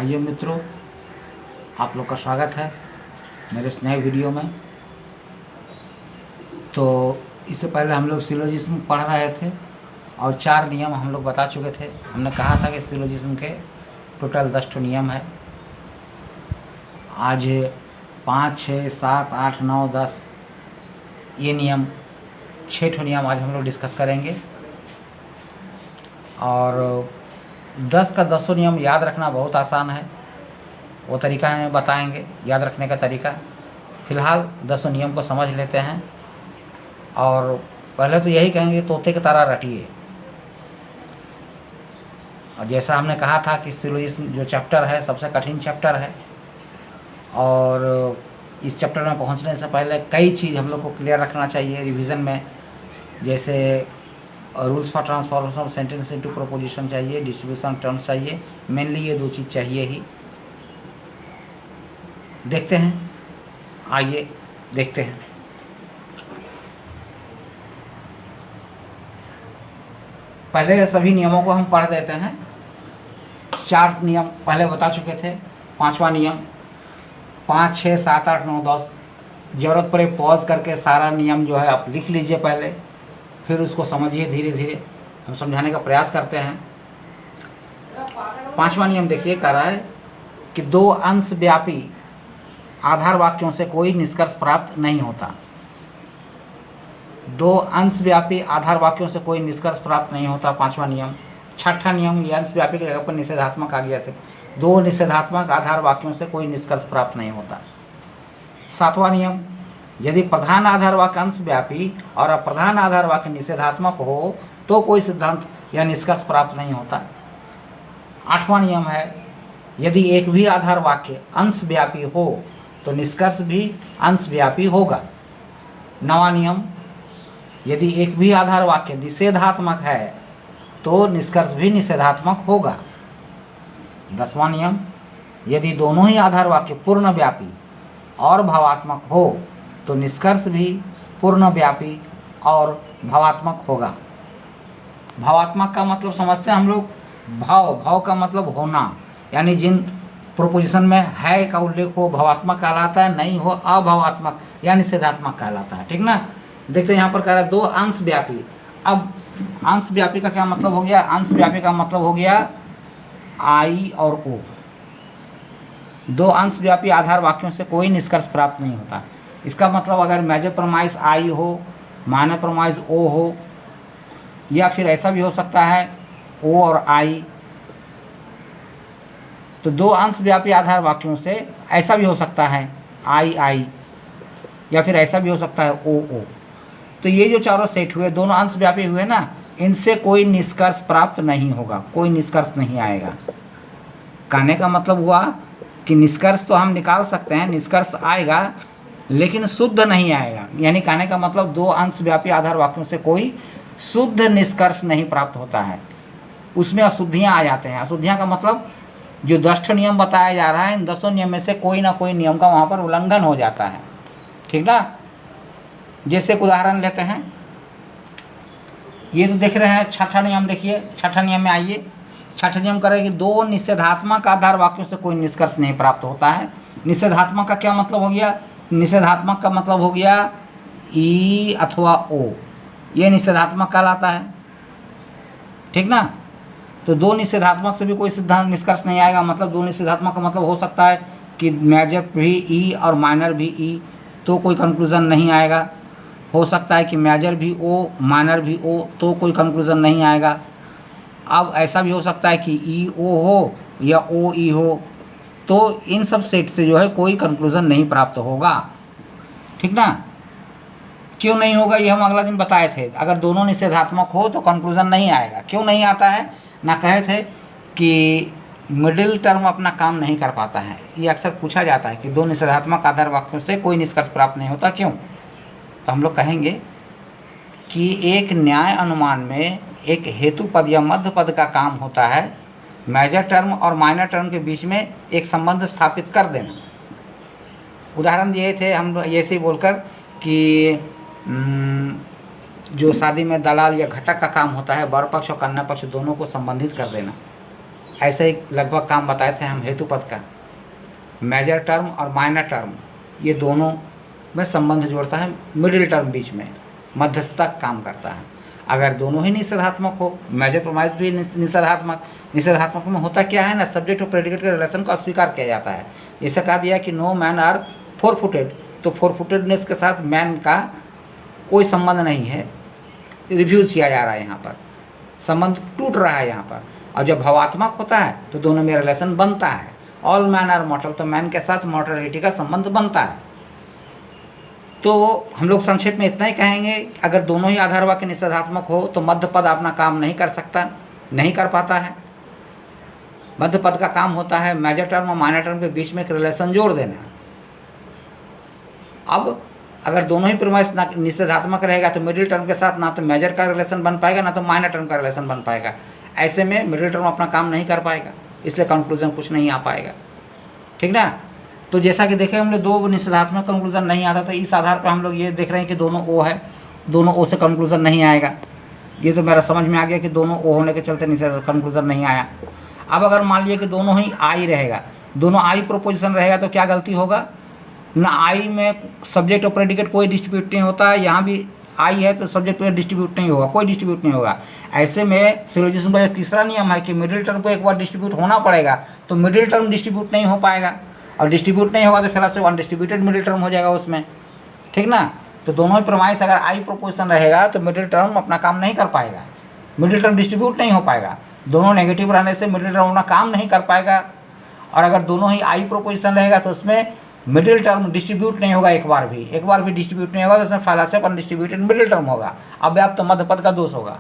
आइए मित्रों, आप लोग का स्वागत है मेरे इस नए वीडियो में। तो इससे पहले हम लोग सिलोजिज्म पढ़ रहे थे और 4 नियम हम लोग बता चुके थे। हमने कहा था कि सिलोजिज्म के टोटल 10 नियम है। आज 5, 6, 7, 8, 9, 10 ये नियम 6 नियम आज हम लोग डिस्कस करेंगे। और 10 का 10 नियम याद रखना बहुत आसान है। वो तरीका हमें बताएंगे याद रखने का तरीका। फ़िलहाल 10 नियम को समझ लेते हैं। और पहले तो यही कहेंगे, तोते की तरह रटिए। और जैसा हमने कहा था कि सिलोजिज्म जो चैप्टर है सबसे कठिन चैप्टर है, और इस चैप्टर में पहुंचने से पहले कई चीज़ हम लोग को क्लियर रखना चाहिए रिवीजन में। जैसे rules for transformation of sentence into proposition चाहिए, डिस्ट्रीब्यूशन टर्म्स चाहिए। मेनली ये 2 चीज़ चाहिए ही। देखते हैं, आइए देखते हैं। पहले सभी नियमों को हम पढ़ देते हैं। 4 नियम पहले बता चुके थे। 5वां नियम 5, 6, 7, 8, 9, 10 ज़रूरत पड़े पॉज करके सारा नियम जो है आप लिख लीजिए पहले, फिर उसको समझिए। धीरे धीरे हम समझाने का प्रयास करते हैं। 5वां नियम देखिए, कह रहा है कि 2 अंश व्यापी आधार वाक्यों से कोई निष्कर्ष प्राप्त नहीं होता। 2 अंश व्यापी आधार वाक्यों से कोई निष्कर्ष प्राप्त नहीं होता, 5वां नियम। 6ठा नियम, ये अंश व्यापी की जगह पर निषेधात्मक आ गया से 2 निषेधात्मक आधार वाक्यों से कोई निष्कर्ष प्राप्त नहीं होता। 7वां नियम, यदि प्रधान आधार वाक्य अंश व्यापी और अप्रधान आधार वाक्य निषेधात्मक हो तो कोई सिद्धांत या निष्कर्ष प्राप्त नहीं होता। 8वां नियम है, यदि एक भी आधार वाक्य अंश व्यापी हो तो निष्कर्ष भी अंश व्यापी होगा। 9वां नियम, यदि एक भी आधार वाक्य निषेधात्मक है तो निष्कर्ष भी निषेधात्मक होगा। 10वां नियम, यदि दोनों ही आधार वाक्य पूर्ण व्यापी और भावात्मक हो तो निष्कर्ष भी पूर्ण व्यापी और भावात्मक होगा। भावात्मक का मतलब समझते हैं हम लोग। भाव का मतलब होना, यानी जिन प्रोपोजिशन में है का उल्लेख हो भावात्मक कहलाता है, नहीं हो अभावात्मक या निषेधात्मक कहलाता है। ठीक ना। देखते हैं यहाँ पर कह रहा है 2 अंश व्यापी। अब अंश व्यापी का क्या मतलब हो गया? अंश व्यापी का मतलब हो गया आई और ओ। 2 अंश व्यापी आधार वाक्यों से कोई निष्कर्ष प्राप्त नहीं होता। इसका मतलब अगर मेजर प्रमाइस आई हो, माइनर प्रमाइस ओ हो, या फिर ऐसा भी हो सकता है ओ और आई। तो 2 अंश व्यापी आधार वाक्यों से ऐसा भी हो सकता है आई, या फिर ऐसा भी हो सकता है ओ। तो ये जो चारों सेट हुए, दोनों अंश व्यापी हुए ना, इनसे कोई निष्कर्ष प्राप्त नहीं होगा, कोई निष्कर्ष नहीं आएगा। कहने का मतलब हुआ कि निष्कर्ष तो हम निकाल सकते हैं, निष्कर्ष आएगा लेकिन शुद्ध नहीं आएगा। यानी कहने का मतलब 2 अंश व्यापी आधार वाक्यों से कोई शुद्ध निष्कर्ष नहीं प्राप्त होता है, उसमें अशुद्धियाँ आ जाते हैं। अशुद्धियाँ का मतलब जो 10 नियम बताया जा रहा है, इन 10 नियम में से कोई ना कोई नियम का वहाँ पर उल्लंघन हो जाता है। ठीक ना। जैसे एक उदाहरण लेते हैं, ये तो देख रहे हैं 6ठा नियम। देखिए 6ठा नियम में आइए। 6ठा नियम करे कि 2 निषेधात्मक आधार वाक्यों से कोई निष्कर्ष नहीं प्राप्त होता है। निषेधात्मक का क्या मतलब हो गया? निषेधात्मक का मतलब हो गया ई अथवा ओ, ये निषेधात्मक कहलाता है। ठीक ना। तो 2 निषेधात्मक से भी कोई सिद्धांत निष्कर्ष नहीं आएगा। मतलब 2 निषेधात्मक का मतलब हो सकता है कि मेजर भी ई और माइनर भी ई, तो कोई कंक्लूजन नहीं आएगा। हो सकता है कि मेजर भी ओ माइनर भी ओ, तो कोई कंक्लूजन नहीं आएगा। अब ऐसा भी हो सकता है कि ई ओ हो या ओ ई हो, तो इन सब सेट से जो है कोई कंक्लूजन नहीं प्राप्त होगा। ठीक ना। क्यों नहीं होगा ये हम अगला दिन बताए थे। अगर दोनों निषेधात्मक हो तो कंक्लूजन नहीं आएगा। क्यों नहीं आता है ना, कहे थे कि मिडिल टर्म अपना काम नहीं कर पाता है। ये अक्सर पूछा जाता है कि 2 निषेधात्मक आधार वाक्यों से कोई निष्कर्ष प्राप्त नहीं होता, क्यों? तो हम लोग कहेंगे कि एक न्याय अनुमान में एक हेतु पद या मध्य पद का काम होता है मेजर टर्म और माइनर टर्म के बीच में एक संबंध स्थापित कर देना। उदाहरण दिए थे हम ऐसे ही बोलकर कि जो शादी में दलाल या घटक का काम होता है वर पक्ष और कन्या पक्ष दोनों को संबंधित कर देना। ऐसे ही लगभग काम बताए थे हम हेतु पद का। मेजर टर्म और माइनर टर्म ये दोनों में संबंध जोड़ता है, मिडिल टर्म बीच में मध्यस्थता काम करता है। अगर दोनों ही निषेधात्मक हो, मेजर प्रोमाइस भी निषेधात्मक में होता क्या है ना, सब्जेक्ट और प्रेडिकेट के रिलेशन को अस्वीकार किया जाता है। जैसे कहा दिया कि नो मैन आर 4 फुटेड, तो 4 फुटेडनेस के साथ मैन का कोई संबंध नहीं है, रिव्यूज किया जा रहा है, यहाँ पर संबंध टूट रहा है यहाँ पर। और जब भावात्मक होता है तो दोनों में रिलेशन बनता है। ऑल मैन आर मॉर्टल, तो मैन के साथ मॉर्टलिटी का संबंध बनता है। तो हम लोग संक्षेप में इतना ही कहेंगे, अगर दोनों ही आधार वाक्य निषेधात्मक हो तो मध्य पद अपना काम नहीं कर सकता, नहीं कर पाता है। मध्य पद का काम होता है मेजर टर्म और माइनर टर्म के बीच में एक रिलेशन जोड़ देना। अब अगर दोनों ही प्रीमाइस निषेधात्मक रहेगा तो मिडिल टर्म के साथ ना तो मेजर का रिलेशन बन पाएगा ना तो माइनर टर्म का रिलेशन बन पाएगा। ऐसे में मिडिल टर्म अपना काम नहीं कर पाएगा, इसलिए कंक्लूजन कुछ नहीं आ पाएगा। ठीक ना। तो जैसा कि देखें हमने दो निषेधात्मक कंक्लूजन नहीं आता, तो इस आधार पर हम लोग ये देख रहे हैं कि दोनों ओ है, दोनों ओ से कंक्लूजन नहीं आएगा। ये तो मेरा समझ में आ गया कि दोनों ओ होने के चलते निषेध कंक्लूजन नहीं आया। अब अगर मान लिया कि दोनों ही आई रहेगा, दोनों आई प्रोपोजिशन रहेगा, तो क्या गलती होगा ना, आई में सब्जेक्ट और प्रेडिकेट कोई डिस्ट्रीब्यूट नहीं होता है, यहाँ भी आई है तो सब्जेक्ट में डिस्ट्रीब्यूट नहीं होगा, कोई डिस्ट्रीब्यूट नहीं होगा। ऐसे में सिलोजिज्म का तीसरा नियम है कि मिडिल टर्म को एक बार डिस्ट्रीब्यूट होना पड़ेगा, तो मिडिल टर्म डिस्ट्रीब्यूट नहीं हो पाएगा, और डिस्ट्रीब्यूट नहीं होगा तो फिर से अनडिस्ट्रीब्यूटेड मिडिल टर्म हो जाएगा उसमें। ठीक ना। तो दोनों ही प्रमाइस अगर आई प्रोपोजिशन रहेगा तो मिडिल टर्म अपना काम नहीं कर पाएगा, मिडिल टर्म डिस्ट्रीब्यूट नहीं हो पाएगा। दोनों नेगेटिव रहने से मिडिल टर्म अपना काम नहीं कर पाएगा। और अगर दोनों ही आई प्रोपोजिशन रहेगा तो उसमें मिडिल टर्म डिस्ट्रीब्यूट नहीं होगा, एक बार भी डिस्ट्रीब्यूट नहीं होगा, तो उसमें फालासिप अनडिस्ट्रीब्यूटेड मिडिल टर्म होगा, अव्याप्त तो मध्य पद का दोष होगा।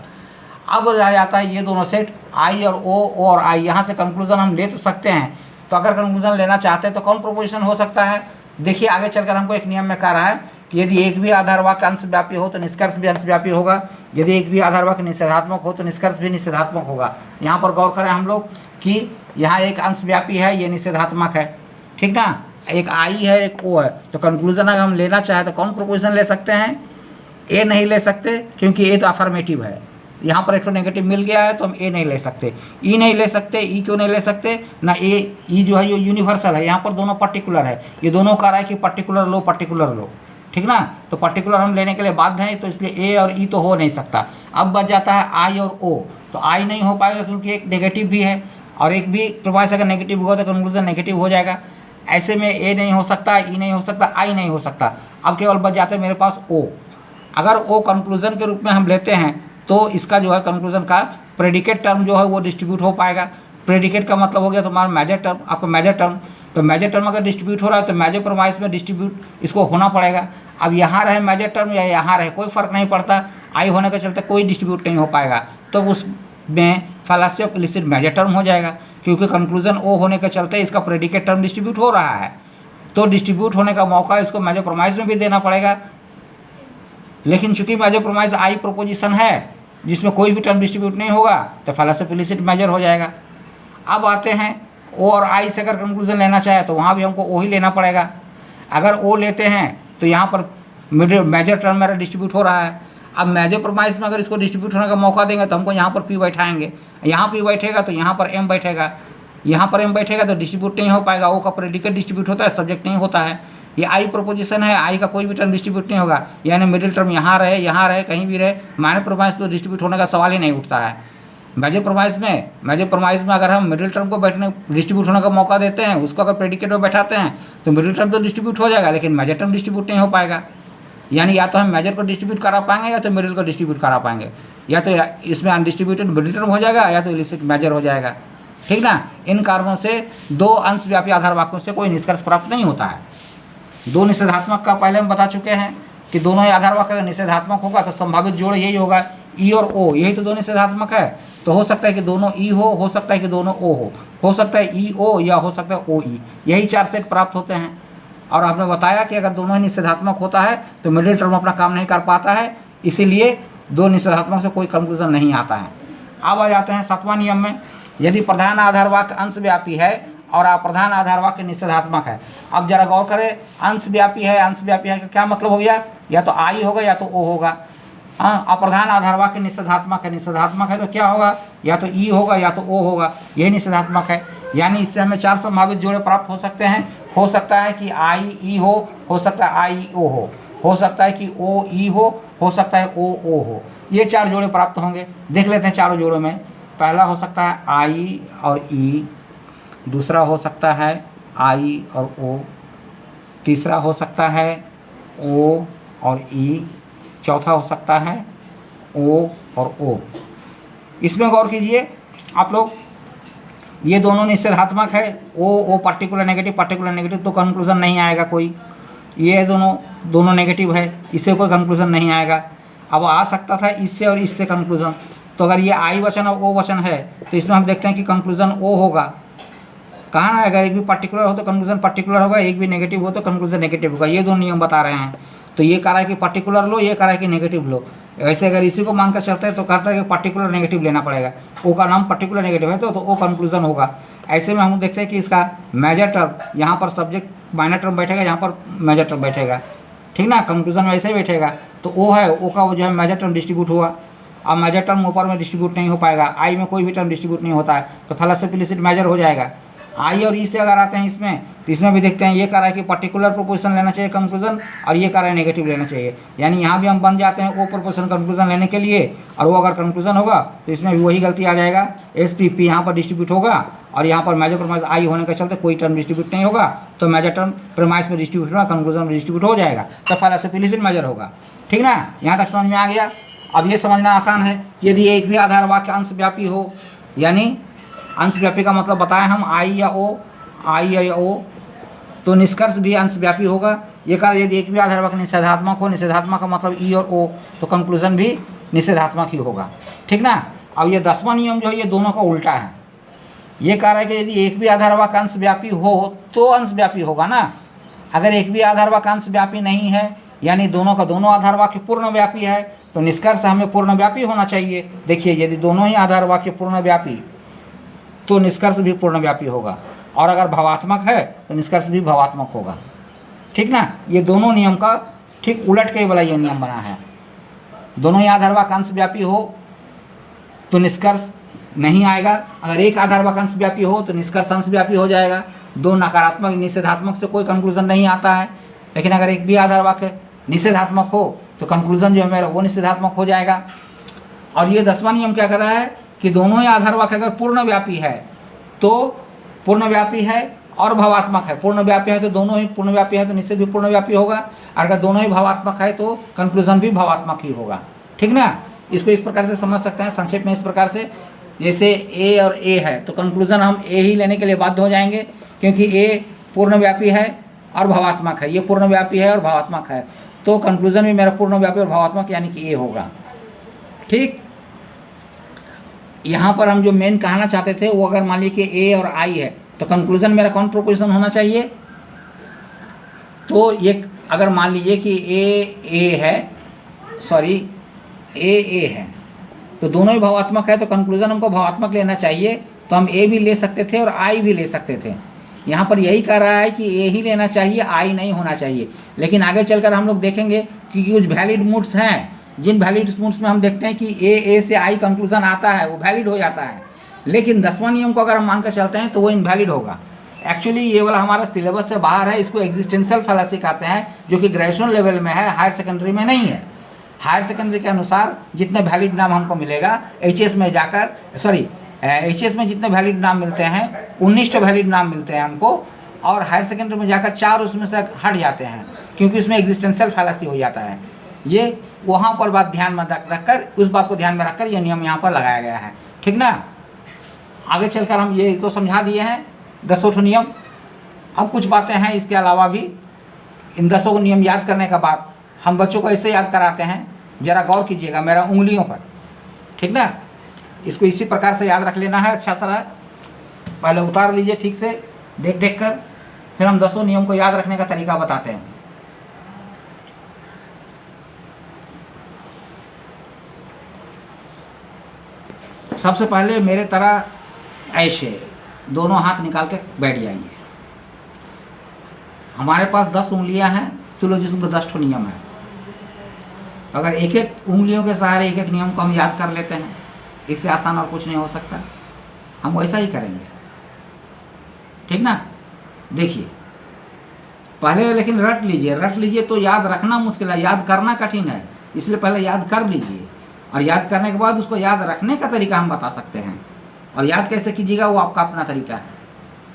अब आ जाता है ये दोनों सेट आई और ओ और आई, यहाँ से कंक्लूजन हम ले तो सकते हैं। तो अगर कंक्लूजन लेना चाहते हैं तो कौन प्रोपोजिशन हो सकता है, देखिए आगे चलकर हमको एक नियम में कह रहा है कि यदि एक भी आधार वाक्य अंशव्यापी हो तो निष्कर्ष भी अंशव्यापी होगा, यदि एक भी आधार वाक्य निषेधात्मक हो तो निष्कर्ष भी निषेधात्मक होगा। यहाँ पर गौर करें हम लोग कि यहाँ एक अंशव्यापी है, ये निषेधात्मक है। ठीक ना। एक आई है एक ओ है, तो कंक्लूजन अगर हम लेना चाहें तो कौन प्रोपोजिशन ले सकते हैं, ए नहीं ले सकते, क्योंकि ए तो अफर्मेटिव है। यहाँ पर एक तो नेगेटिव मिल गया है तो हम ए नहीं ले सकते, ई नहीं ले सकते। ई क्यों नहीं ले सकते ना, ई जो है ये यूनिवर्सल है, यहाँ पर दोनों पर्टिकुलर है, ये दोनों कह रहा है कि पर्टिकुलर लो पर्टिकुलर लो। ठीक ना। तो पर्टिकुलर हम लेने के लिए बाध्य हैं, तो इसलिए ए और ई तो हो नहीं सकता। अब बच जाता है आई और ओ, तो आई नहीं हो पाएगा क्योंकि एक नेगेटिव भी है, और एक भी प्रवास अगर नेगेटिव हुआ तो कंक्लूजन नेगेटिव हो जाएगा। ऐसे में ए नहीं हो सकता, ई नहीं हो सकता, आई नहीं हो सकता। अब केवल बच जाते हैं मेरे पास ओ। अगर ओ कंक्लूजन के रूप में हम लेते हैं तो इसका जो है कंक्लूजन का प्रेडिकेट टर्म जो है वो डिस्ट्रीब्यूट हो पाएगा। प्रेडिकेट का मतलब हो गया तुम्हारा मेजर टर्म, आपका मेजर टर्म। तो मेजर टर्म अगर डिस्ट्रीब्यूट हो रहा है तो मेजर प्रोमाइस में डिस्ट्रीब्यूट इसको होना पड़ेगा। अब यहाँ रहे मेजर टर्म या यहाँ रहे कोई फर्क नहीं पड़ता, आई होने के चलते कोई डिस्ट्रीब्यूट नहीं हो पाएगा, तो उसमें फालासी ऑफ इलिसिट मेजर टर्म हो जाएगा, क्योंकि कंक्लूजन ओ होने के चलते इसका प्रेडिकेट टर्म डिस्ट्रीब्यूट हो रहा है। तो डिस्ट्रीब्यूट होने का मौका इसको मेजर प्रोमाइस में भी देना पड़ेगा। लेकिन चूंकि मेजर प्रोमाइस आई प्रोपोजिशन है जिसमें कोई भी टर्म डिस्ट्रीब्यूट नहीं होगा, तो फालासी ऑफ इलिसिट मेजर हो जाएगा। अब आते हैं ओ और आई से अगर कंक्लूजन लेना चाहे तो वहाँ भी हमको ओ ही लेना पड़ेगा। अगर ओ लेते हैं तो यहाँ पर मेजर टर्म मेरा डिस्ट्रीब्यूट हो रहा है। अब मेजर प्रोमाइस में अगर इसको डिस्ट्रीब्यूट होने का मौका देंगे तो हमको यहाँ पर पी बैठाएंगे, यहाँ पी बैठेगा तो यहाँ पर एम बैठेगा, यहाँ पर एम बैठेगा तो डिस्ट्रीब्यूट नहीं हो पाएगा। ओ का प्रेडिकेट डिस्ट्रीब्यूट होता है, सब्जेक्ट नहीं होता है। ये आई प्रोपोजिशन है, आई का कोई भी टर्म डिस्ट्रीब्यूट नहीं होगा, यानी मिडिल टर्म यहाँ रहे कहीं भी रहे, माइनर प्रोमाइस तो डिस्ट्रीब्यूट होने का सवाल ही नहीं उठता है। मेजर प्रोमाइस में अगर हम मिडिल टर्म को बैठने डिस्ट्रीब्यूट होने का मौका देते हैं, उसको अगर प्रेडिकेट में बैठाते हैं तो मिडिल टर्म तो डिस्ट्रीब्यूट हो जाएगा, लेकिन मेजर टर्म डिस्ट्रीब्यूट नहीं हो पाएगा। यानी या तो हम मेजर को डिस्ट्रीब्यूट करा पाएंगे या तो मिडिल को डिस्ट्रीब्यूट करा पाएंगे, या तो इसमें अनडिस्ट्रीब्यूटेड मिडिल टर्म हो जाएगा या तो इलिसिट मेजर हो जाएगा। ठीक ना। इन कारणों से दो अंशव्यापी आधार वाक्यों से कोई निष्कर्ष प्राप्त नहीं होता है। दो निषेधात्मक का पहले हम बता चुके हैं कि दोनों ही आधार वाक्य अगर निषेधात्मक होगा तो संभावित जोड़ यही होगा, ई और ओ, यही तो दो निषेधात्मक है। तो हो सकता है कि दोनों ई हो सकता है कि दोनों ओ हो सकता है ई ओ या हो सकता है ओ ई, यही चार सेट प्राप्त होते हैं। और आपने बताया कि अगर दोनों ही निषेधात्मक होता है तो मिडिल टर्म अपना काम नहीं कर पाता है, इसीलिए दो निषेधात्मक से कोई कंक्लूजन नहीं आता है। अब आ जाते हैं सातवां नियम में, यदि प्रधान आधार वाक्य अंशव्यापी है और अप्रधान आधार वाक्य निषेधात्मक है। अब जरा गौर करें, अंशव्यापी है का क्या मतलब हो गया, या तो आई होगा या तो ओ होगा। हाँ, अप्रधान आधार वाक्य निषेधात्मक है। निषेधात्मक है तो क्या होगा, या तो ई होगा या तो ओ होगा, यही निषेधात्मक है। यानी इससे हमें 4 संभावित जोड़े प्राप्त हो सकते हैं। हो सकता है कि आई ई हो सकता है आई ओ हो सकता है कि ओ ई हो सकता है ओ हो। ये 4 जोड़े प्राप्त होंगे। देख लेते हैं चारों जोड़ों में। पहला हो सकता है आई और ई, दूसरा हो सकता है आई और ओ, तीसरा हो सकता है ओ और ई, चौथा हो सकता है ओ और ओ। इसमें गौर कीजिए आप लोग, ये दोनों निषेधात्मक है। ओ पार्टिकुलर नेगेटिव तो कंक्लूजन नहीं आएगा कोई। ये दोनों नेगेटिव है, इससे कोई कंक्लूजन नहीं आएगा। अब आ सकता था इससे और इससे कंक्लूजन, तो अगर ये आई वचन और ओ वचन है तो इसमें हम देखते हैं कि कंक्लूजन ओ होगा। कहाँ ना, अगर एक भी पर्टिकुलर हो तो कंक्लूजन पर्टिकुलर होगा, एक भी नेगेटिव हो तो कंक्लूजन नेगेटिव होगा। ये दो नियम बता रहे हैं। तो ये कह रहा है कि पर्टिकुलर लो, ये कह रहा है कि नेगेटिव लो। ऐसे अगर इसी को मानकर चलते हैं तो कहता है कि पर्टिकुलर नेगेटिव लेना पड़ेगा। ओ का नाम पर्टिकुलर नेगेटिव है तो ओ कंक्लूजन होगा। ऐसे में हम देखते हैं कि इसका मेजर टर्म, यहाँ पर सब्जेक्ट माइनर टर्म बैठेगा, यहाँ पर मेजर टर्म बैठेगा, ठीक ना। कंक्लूजन वैसे ही बैठेगा। तो ओ है, ओ का वो जो है मेजर टर्म डिस्ट्रीब्यूट हुआ। अब मेजर टर्म ऊपर में डिस्ट्रीब्यूट नहीं हो पाएगा, आई में कोई भी टर्म डिस्ट्रीब्यूट नहीं होता है, तो फलस इम्प्लिसिट मेजर हो जाएगा। आई और ई से अगर आते हैं इसमें, तो इसमें भी देखते हैं ये कह रहा है कि पर्टिकुलर प्रोपोजिशन लेना चाहिए कंक्लूजन, और ये कह रहा है नेगेटिव लेना चाहिए। यानी यहाँ भी हम बन जाते हैं ओ प्रोपोजिशन कंक्लूजन लेने के लिए, और वो अगर कंक्लूजन होगा तो इसमें भी वही गलती आ जाएगा। एस पी पी यहाँ पर डिस्ट्रीब्यूट होगा, और यहाँ पर मेजर प्रोमाइज आई होने के चलते कोई टर्म डिस्ट्रीब्यूट नहीं होगा, तो मेजर टर्म प्रोमाइज में डिस्ट्रीब्यूट होगा, कंक्लूजन में डिस्ट्रीब्यूट हो जाएगा, तो फलस इम्प्लिसिट मेजर होगा। ठीक ना, यहाँ तक समझ में आ गया। अब ये समझना आसान है, यदि एक भी आधार वाक्य अंशव्यापी हो, यानी अंशव्यापी का मतलब बताएं हम आई या ओ, तो निष्कर्ष भी अंशव्यापी होगा। ये कहा यदि एक भी आधार वाक्य निषेधात्मक हो, निषेधात्मक का मतलब ई और ओ, तो कंक्लूजन भी निषेधात्मक ही होगा। ठीक ना। अब ये 10वां नियम जो है ये दोनों का उल्टा है। ये कह रहा है कि यदि एक भी आधार वाक्य अंशव्यापी हो तो अंशव्यापी होगा ना। अगर एक भी आधार वाक्य अंशव्यापी नहीं है, यानी दोनों का दोनों आधार वाक्य पूर्णव्यापी है, तो निष्कर्ष हमें पूर्णव्यापी होना चाहिए। देखिए, यदि दोनों ही आधार वाक्य पूर्णव्यापी तो निष्कर्ष भी पूर्णव्यापी होगा, और अगर भावात्मक है तो निष्कर्ष भी भावात्मक होगा। ठीक ना। ये दोनों नियम का ठीक उलट के वाला ये नियम बना है। दोनों ही आधार वाक्य अंशव्यापी हो तो निष्कर्ष नहीं आएगा, अगर एक आधार वाक्य अंशव्यापी हो तो निष्कर्ष अंशव्यापी हो जाएगा। दो नकारात्मक निषेधात्मक से कोई कंक्लूजन नहीं आता है, लेकिन अगर एक भी आधार वाक्य निषेधात्मक हो तो कंक्लूजन जो है मेरा वो निषेधात्मक हो जाएगा। और ये 10वां नियम क्या कर रहा है कि दोनों ही आधार वाक्य अगर पूर्णव्यापी है तो पूर्णव्यापी है और भावात्मक है। पूर्णव्यापी है तो दोनों ही पूर्णव्यापी है तो निश्चित भी पूर्णव्यापी होगा, और अगर दोनों ही भावात्मक है तो कंक्लूजन भी भावात्मक ही होगा। ठीक ना। इसको इस प्रकार से समझ सकते हैं संक्षेप में, इस प्रकार से। जैसे ए और ए है तो कंक्लूजन हम ए ही लेने के लिए बाध्य हो जाएंगे, क्योंकि ए पूर्णव्यापी है और भावात्मक है, ये पूर्णव्यापी है और भावात्मक है, तो कंक्लूजन भी मेरा पूर्णव्यापी और भावात्मक यानी कि ए होगा। ठीक। यहाँ पर हम जो मेन कहना चाहते थे वो अगर मान लीजिए कि ए और आई है तो कंक्लूजन मेरा कौन प्रोपोजिशन होना चाहिए। तो ये अगर मान लीजिए कि ए है तो दोनों ही भावात्मक है, तो कंक्लूजन हमको भावात्मक लेना चाहिए, तो हम ए भी ले सकते थे और आई भी ले सकते थे। यहाँ पर यही कह रहा है कि ए ही लेना चाहिए, आई नहीं होना चाहिए। लेकिन आगे चलकर हम लोग देखेंगे कि कुछ वैलिड मूड्स हैं, जिन वैलिड मूड्स में हम देखते हैं कि ए से आई कंक्लूजन आता है, वो वैलिड हो जाता है। लेकिन 10वां नियम को अगर हम मानकर चलते हैं तो वो इनवैलिड होगा। एक्चुअली ये वाला हमारा सिलेबस से बाहर है, इसको एग्जिस्टेंशियल फैलेसी कहते हैं, जो कि ग्रेजुएशन लेवल में है, हायर सेकेंडरी में नहीं है। हायर सेकेंडरी के अनुसार जितने वैलिड नाम हमको मिलेगा एचएस में जाकर, एचएस में जितने वैलिड नाम मिलते हैं 19 वैलिड नाम मिलते हैं हमको, और हायर सेकेंडरी में जाकर 4 उसमें से हट जाते हैं, क्योंकि उसमें एग्जिस्टेंशियल फैलेसी हो जाता है। ये वहाँ पर बात ध्यान में रखकर, उस बात को ध्यान में रखकर ये नियम यहाँ पर लगाया गया है। ठीक ना। आगे चलकर हम ये तो समझा दिए हैं 10 नियम। अब कुछ बातें हैं इसके अलावा भी। इन 10 नियम याद करने के बाद हम बच्चों को ऐसे याद कराते हैं, ज़रा गौर कीजिएगा मेरा उंगलियों पर। ठीक ना। इसको इसी प्रकार से याद रख लेना है अच्छा तरह। पहले उतार लीजिए ठीक से देख देख कर, फिर हम 10 नियम को याद रखने का तरीका बताते हैं। सबसे पहले मेरे तरह ऐसे दोनों हाथ निकाल के बैठ जाइए। हमारे पास 10 उंगलियां हैं, सिलोजिज्म का 10 नियम है। अगर एक एक उंगलियों के सहारे एक एक नियम को हम याद कर लेते हैं, इससे आसान और कुछ नहीं हो सकता, हम वैसा ही करेंगे, ठीक ना। देखिए पहले लेकिन रट लीजिए तो याद रखना मुश्किल है, याद करना कठिन है, इसलिए पहले याद कर लीजिए और याद करने के बाद उसको याद रखने का तरीका हम बता सकते हैं, और याद कैसे कीजिएगा वो आपका अपना तरीका है,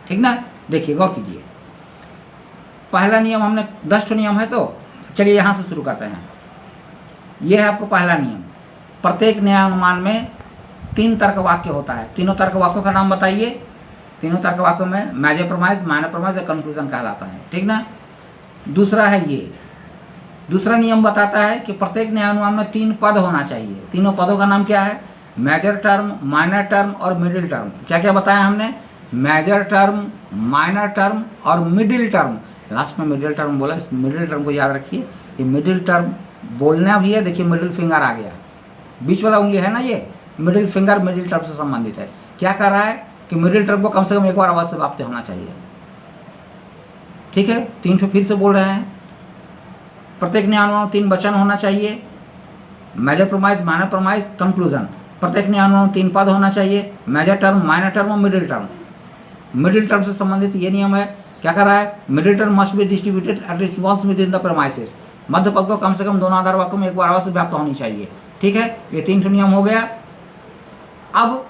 ठीक ना। देखिए गौर कीजिए, पहला नियम हमने 10 नियम है, तो चलिए यहाँ से शुरू करते हैं। ये है आपको पहला नियम, प्रत्येक न्यायानुमान में 3 तर्क वाक्य होता है। तीनों तर्क वाक्यों का नाम बताइए। तीनों तर्क वाक्यों में मेजर प्रमाइज, माइनर प्रमाइज या कंक्लूजन कहलाता है, ठीक ना। दूसरा है ये, दूसरा नियम बताता है कि प्रत्येक न्यायानुमान में 3 पद होना चाहिए। तीनों पदों का नाम क्या है? मेजर टर्म, माइनर टर्म और मिडिल टर्म। क्या क्या बताया हमने? मेजर टर्म, माइनर टर्म और मिडिल टर्म। लास्ट में मिडिल टर्म बोला, इस मिडिल टर्म को याद रखिए। ये मिडिल टर्म बोलना भी है, देखिए मिडिल फिंगर आ गया, बीच वाला उंगली है ना, ये मिडिल फिंगर मिडिल टर्म से संबंधित है। क्या कर रहा है कि मिडिल टर्म को कम से कम एक बार अवश्य प्राप्त होना चाहिए, ठीक है। 3 फिर से बोल रहे हैं, प्रत्येक न्यायानुमान में 3 वचन होना चाहिए, major premise, minor premise, conclusion. प्रत्येक न्यायानुमान में 3 पद होना चाहिए, मेजर टर्म, माइनर टर्म और मिडिल टर्म। मिडिल टर्म से संबंधित ये नियम है, क्या कर रहा है? Middle term must be distributed at least once within the premises. मध्य पद को कम से कम दोनों आधार वाक्यों में एक बार अवश्य व्याप्त होनी चाहिए, ठीक है। ये 3 नियम हो गया। अब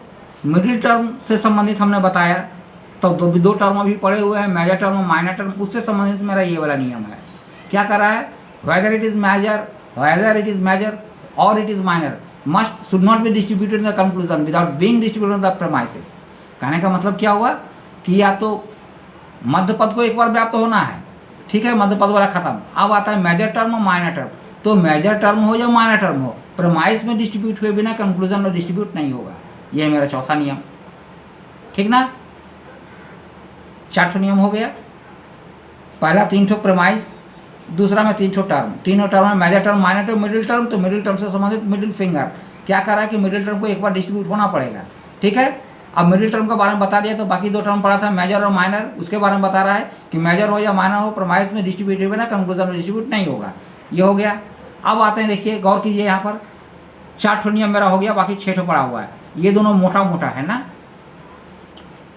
मिडिल टर्म से संबंधित हमने बताया, तो दो टर्म अभी पड़े हुए हैं, मेजर टर्म और माइनर टर्म। उससे संबंधित मेरा ये वाला नियम है, क्या कर रहा है? whether it is major or it is minor should not be distributed in the conclusion without being distributed in the premises। कहने का मतलब क्या हुआ कि या तो मध्य पद को एक बार व्याप्त होना है, ठीक है, मध्य पद वाला खत्म। अब आता है मेजर टर्म और माइनर टर्म, तो मेजर टर्म हो या माइनर टर्म हो, प्रेमाइस में डिस्ट्रीब्यूट हुए बिना कंक्लूजन में डिस्ट्रीब्यूट नहीं होगा। ये मेरा चौथा नियम, ठीक ना। 4 नियम हो गया। पहला 3 प्रेमाइस, दूसरा में 3 टर्म, तीनों टर्म में major term, minor term, middle term. तो मिडिल टर्म से संबंधित मिडिल फिंगर क्या कर रहा है कि मिडिल टर्म को एक बार डिस्ट्रीब्यूट होना पड़ेगा, ठीक है। अब मिडिल टर्म के बारे में बता दिया, तो बाकी 2 टर्म पढ़ा था मेजर और माइनर, उसके बारे में बता रहा है कि मेजर हो या माइनर हो, प्रेमाइस में डिस्ट्रीब्यूट हुए ना कंक्लूजन में डिस्ट्रीब्यूट नहीं होगा। ये हो गया। अब आते हैं, देखिए गौर कीजिए, यहाँ पर 4 नियम मेरा हो गया, बाकी 6 पड़ा हुआ है। ये दोनों मोटा मोटा है ना,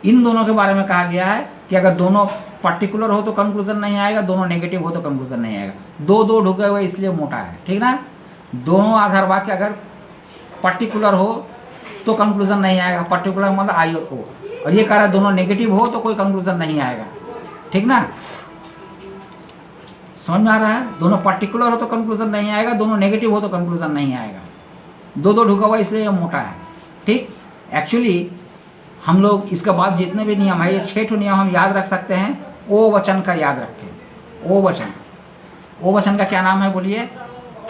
इन दोनों के बारे में कहा गया है कि अगर दोनों पर्टिकुलर हो तो कंक्लूजन नहीं आएगा, दोनों नेगेटिव हो तो कंक्लूजन नहीं आएगा। 2 ढुके हुए इसलिए मोटा है, ठीक ना। दोनों आधार वाक्य अगर पर्टिकुलर हो तो कंक्लूजन नहीं आएगा, पर्टिकुलर मतलब आई और ओ। और ये कह रहा है दोनों नेगेटिव हो तो कोई कंक्लूजन नहीं आएगा, ठीक ना। समझ में आ रहा है? दोनों पर्टिकुलर हो तो कंक्लूजन नहीं आएगा, दोनों नेगेटिव हो तो कंक्लूजन नहीं आएगा। 2 ढुका हुआ इसलिए ये मोटा है, ठीक। एक्चुअली हम लोग इसके बाद जितने भी नियम है, ये 6 नियम हम याद रख सकते हैं। ओ वचन का याद रखें, ओ वचन। ओ वचन का क्या नाम है बोलिए,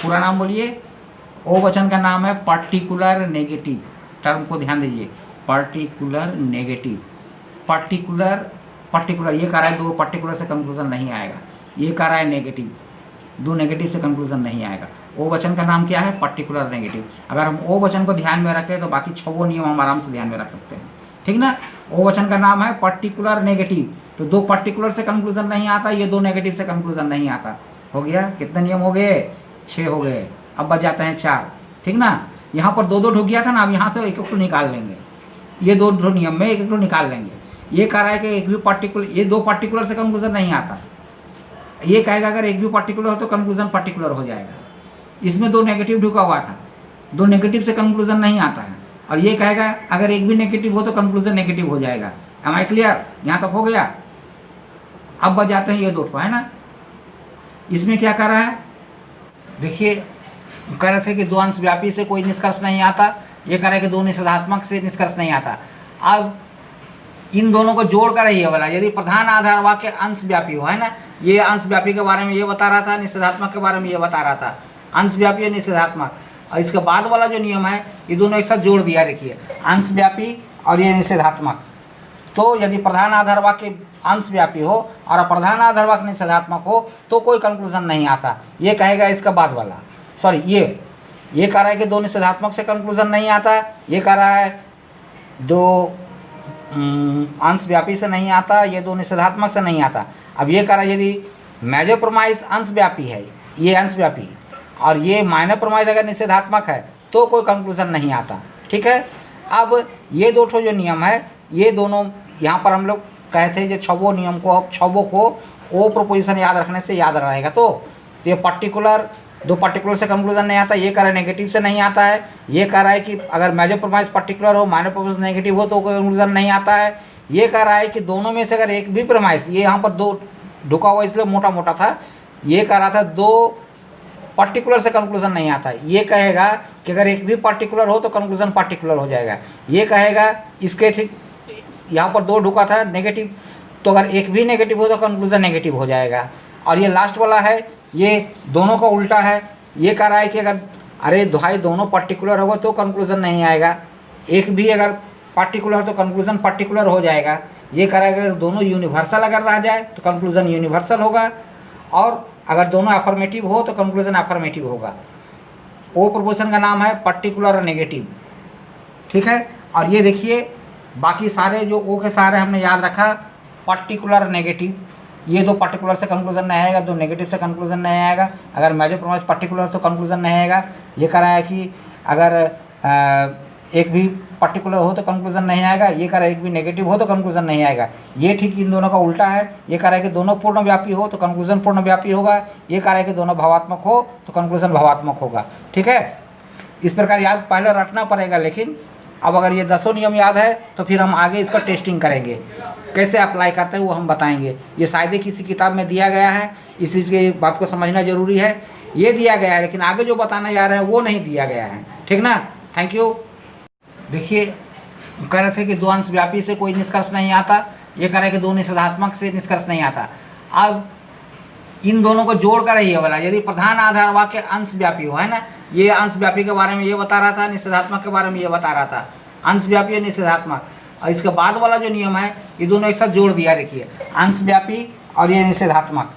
पूरा नाम बोलिए। ओ वचन का नाम है पर्टिकुलर नेगेटिव। टर्म को ध्यान दीजिए, पर्टिकुलर नेगेटिव। पर्टिकुलर ये कह रहा है 2 पर्टिकुलर से कंक्लूजन नहीं आएगा, ये कह रहा है नेगेटिव, 2 नेगेटिव से कंक्लूजन नहीं आएगा। ओ वचन का नाम क्या है? Particular negative. अगर हम ओ वचन को ध्यान में रखें तो बाकी 6 नियम हम आराम से ध्यान में रख सकते हैं, ठीक ना। ओ वचन का नाम है पर्टिकुलर नेगेटिव, तो 2 पर्टिकुलर से कंक्लूजन नहीं आता, ये 2 नेगेटिव से कंक्लूजन नहीं आता। हो गया, कितने नियम हो गए? 6 हो गए। अब बच जाते हैं 4, ठीक ना। यहाँ पर 2 ढुक गया था ना, अब यहाँ से एक निकाल लेंगे, ये 2 नियम में एक निकाल लेंगे। ये कह रहा है कि एक भी पर्टिकुलर, ये 2 पर्टिकुलर से कंक्लूजन नहीं आता। ये कहेगा अगर एक भी पर्टिकुलर हो तो कंक्लूजन पर्टिकुलर हो जाएगा। इसमें 2 नेगेटिव ढुका हुआ था, 2 नेगेटिव से कंक्लूजन नहीं आता है। और ये कहेगा अगर एक भी नेगेटिव हो तो कंक्लूजन नेगेटिव हो जाएगा। Am I clear? यहाँ तक हो गया। अब बच जाते हैं ये 2 है ना। इसमें क्या कर रहा है? देखिए कह रहे थे कि 2 अंश व्यापी से कोई निष्कर्ष नहीं आता, ये कह रहा है कि 2 निषेधात्मक से निष्कर्ष नहीं आता। अब इन दोनों को जोड़ कर ये वाला, यदि प्रधान आधार वाक्य अंश व्यापी हो, है ना, ये अंश व्यापी के बारे में ये बता रहा था, निषेधात्मक के बारे में ये बता रहा था, अंश व्यापी और निषेधात्मक। और इसके बाद वाला जो नियम है ये दोनों एक साथ जोड़ दिया, देखिए अंश व्यापी और ये निषेधात्मक। तो यदि प्रधान आधार वाक्य अंश व्यापी हो और अप्रधान आधार वाक्य निषेधात्मक हो तो कोई कंक्लूजन नहीं आता, ये कहेगा इसका बाद वाला। सॉरी, ये कह रहा है कि 2 निषेधात्मक से कंक्लूजन नहीं आता, ये कह रहा है 2 अंश व्यापी से नहीं आता, ये 2 निषेधात्मक से नहीं आता। अब ये कह रहा है यदि मेजर प्रोमाइस अंश व्यापी है, ये अंश व्यापी, और ये माइनर प्रोमाइज अगर निषेधात्मक है तो कोई कंक्लूजन नहीं आता। ठीक है, अब ये दो ठो जो नियम है ये दोनों यहाँ पर हम लोग कहे थे जो छवो नियम को, अब छवो को ओ प्रोपोजिशन याद रखने से याद रहेगा। तो ये पर्टिकुलर, दो पर्टिकुलर से कंक्लूजन नहीं आता, ये कह रहा है नेगेटिव से नहीं आता है, ये कह रहा है कि अगर मेजर प्रोमाइज पर्टिकुलर हो माइनर प्रोमाइज नेगेटिव हो तो कोई कंक्लूजन नहीं आता है, ये कह रहा है कि दोनों में से अगर एक भी प्रोमाइज, ये यहाँ पर दो ढुका हुआ इसलिए मोटा मोटा था, ये कह रहा था दो पर्टिकुलर से कंक्लूजन नहीं आता, ये कहेगा कि अगर एक भी पर्टिकुलर हो तो कंक्लूजन पर्टिकुलर हो जाएगा, ये कहेगा इसके ठीक यहाँ पर दो ढुका था नेगेटिव, तो अगर एक भी नेगेटिव हो तो कंक्लूजन नेगेटिव हो जाएगा। और ये लास्ट वाला है ये दोनों का उल्टा है, ये कह रहा है कि अगर अरे भाई दोनों पर्टिकुलर होगा तो कंक्लूजन नहीं आएगा, एक भी अगर पर्टिकुलर तो कंक्लूजन पर्टिकुलर हो जाएगा, ये कह रहा है अगर दोनों यूनिवर्सल अगर रह जाए तो कंक्लूजन यूनिवर्सल होगा, और अगर दोनों अफर्मेटिव हो तो कंक्लूजन अफर्मेटिव होगा। ओ प्रोपोजिशन का नाम है पर्टिकुलर और नेगेटिव। ठीक है, और ये देखिए बाकी सारे जो ओ के सारे हमने याद रखा, पर्टिकुलर नेगेटिव, ये दो पर्टिकुलर से कंक्लूजन नहीं आएगा, दो नेगेटिव से कंक्लूजन नहीं आएगा, अगर मेजर प्रोमाइज पर्टिकुलर तो कंक्लूजन नहीं आएगा, ये कह रहा है कि अगर एक भी पर्टिकुलर हो तो कंक्लूजन नहीं आएगा, ये कह रहा है एक भी नेगेटिव हो तो कंक्लूजन नहीं आएगा, ये ठीक इन दोनों का उल्टा है, ये कह रहा है कि दोनों पूर्णव्यापी हो तो कंक्लूजन पूर्णव्यापी होगा, ये कह रहा है कि दोनों भावात्मक हो तो कंक्लूजन भावात्मक होगा। ठीक है, इस प्रकार याद पहले रखना पड़ेगा, लेकिन अब अगर ये 10 नियम याद है तो फिर हम आगे इसका टेस्टिंग करेंगे, कैसे अप्लाई करते हैं वो हम बताएंगे। ये शायद ही किसी किताब में दिया गया है, इस चीज़ की बात को समझना जरूरी है, ये दिया गया है लेकिन आगे जो बताने जा रहे हैं वो नहीं दिया गया है। ठीक ना, थैंक यू। देखिए कह रहे थे कि दो अंश व्यापी से कोई निष्कर्ष नहीं आता, ये कह रहे हैं कि दो निषेधात्मक से निष्कर्ष नहीं आता। अब इन दोनों को जोड़ कर ये वाला, यदि प्रधान आधार वाक्य अंश व्यापी हो, है ना, ये अंश व्यापी के बारे में ये बता रहा था, निषेधात्मक के बारे में ये बता रहा था, अंश व्यापी और निषेधात्मक, और इसके बाद वाला जो नियम है ये दोनों एक साथ जोड़ दिया। देखिए अंश व्यापी और ये निषेधात्मक,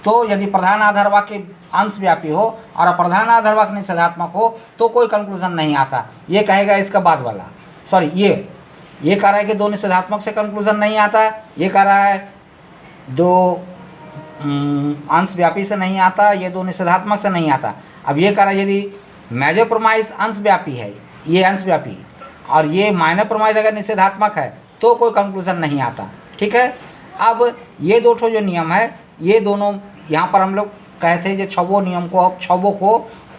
तो यदि प्रधान आधार वाक्य अंश व्यापी हो और अप्रधान आधार वाक्य निषेधात्मक हो तो कोई कंक्लूजन नहीं आता, ये कहेगा इसका बाद वाला, सॉरी ये कह रहा है कि दो निषेधात्मक से कंक्लूजन नहीं आता, ये कह रहा है दो अंश व्यापी से नहीं आता, ये दो निषेधात्मक से नहीं आता। अब ये कह रहा है यदि मेजर प्रोमाइज अंश व्यापी है, ये अंश व्यापी, और ये माइनर प्रोमाइज अगर निषेधात्मक है तो कोई कंक्लूजन नहीं आता। ठीक है, अब ये दो ठो जो नियम है ये दोनों यहाँ पर हम लोग कहे थे जो छवो नियम को, अब छवो को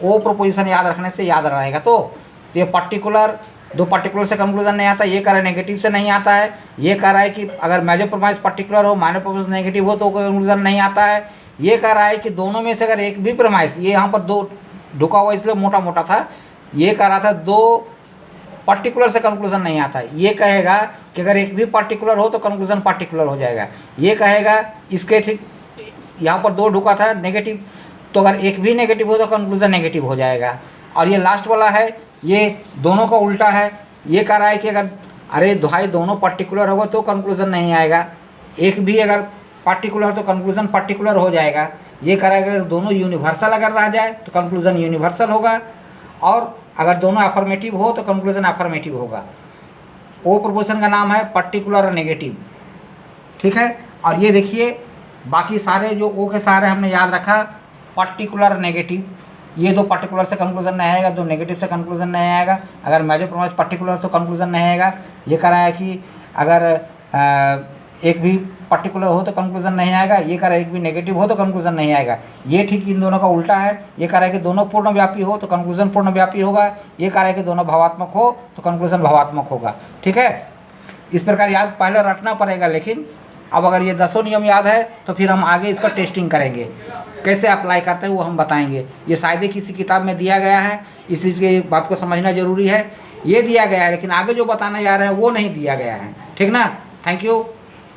ओ प्रोपोजिशन याद रखने से याद रहेगा। तो ये पर्टिकुलर, दो पर्टिकुलर से कंक्लूजन नहीं आता, ये कह रहा है नेगेटिव से नहीं आता है, ये कह रहा है कि अगर मेजर प्रोमाइज पर्टिकुलर हो माइनर प्रोमाइज नेगेटिव हो तो कोई कंक्लूजन नहीं आता है, ये कह रहा है कि दोनों में से अगर एक भी प्रोमाइज, ये यहाँ पर दो ढुका हुआ इसलिए मोटा मोटा था, ये कह रहा था दो पर्टिकुलर से कंक्लूजन नहीं आता, ये कहेगा कि अगर एक भी पर्टिकुलर हो तो कंक्लूजन पर्टिकुलर हो जाएगा, ये कहेगा इसके ठीक यहाँ पर दो ढुका था नेगेटिव, तो अगर एक भी नेगेटिव हो तो कंक्लूजन नेगेटिव हो जाएगा। और ये लास्ट वाला है ये दोनों का उल्टा है, ये कह रहा है कि अगर अरे भाई दोनों पर्टिकुलर होगा तो कंक्लूजन नहीं आएगा, एक भी अगर पर्टिकुलर तो कंक्लूजन पर्टिकुलर हो जाएगा, ये कह रहा है अगर दोनों यूनिवर्सल अगर रह जाए तो कंक्लूजन यूनिवर्सल होगा, और अगर दोनों अफर्मेटिव हो तो कंक्लूजन अफर्मेटिव होगा। ओ प्रोपोजिशन का नाम है पर्टिकुलर और नेगेटिव। ठीक है, और ये देखिए बाकी सारे जो ओ के सारे हमने याद रखा, पर्टिकुलर नेगेटिव, ये दो पर्टिकुलर से कंक्लूजन नहीं आएगा, दो नेगेटिव से कंक्लूजन नहीं आएगा, अगर मेजर प्रोमाइज पर्टिकुलर तो कंक्लूजन नहीं आएगा, ये कह रहा है कि अगर एक भी पर्टिकुलर हो तो कंक्लूजन नहीं आएगा, ये कह रहा है एक भी नेगेटिव हो तो कंक्लूजन नहीं आएगा, ये ठीक इन दोनों का उल्टा है, ये कह रहा है कि दोनों पूर्णव्यापी हो तो कंक्लूजन पूर्णव्यापी होगा, ये कह रहा है कि दोनों भावात्मक हो तो कंक्लूजन भावात्मक होगा। ठीक है, इस प्रकार याद पहले रखना पड़ेगा, लेकिन अब अगर ये 10 नियम याद है तो फिर हम आगे इसका टेस्टिंग करेंगे, कैसे अप्लाई करते हैं वो हम बताएंगे। ये शायद ही किसी किताब में दिया गया है, इस चीज़ की बात को समझना जरूरी है, ये दिया गया है लेकिन आगे जो बताने जा रहे हैं वो नहीं दिया गया है। ठीक ना, थैंक यू।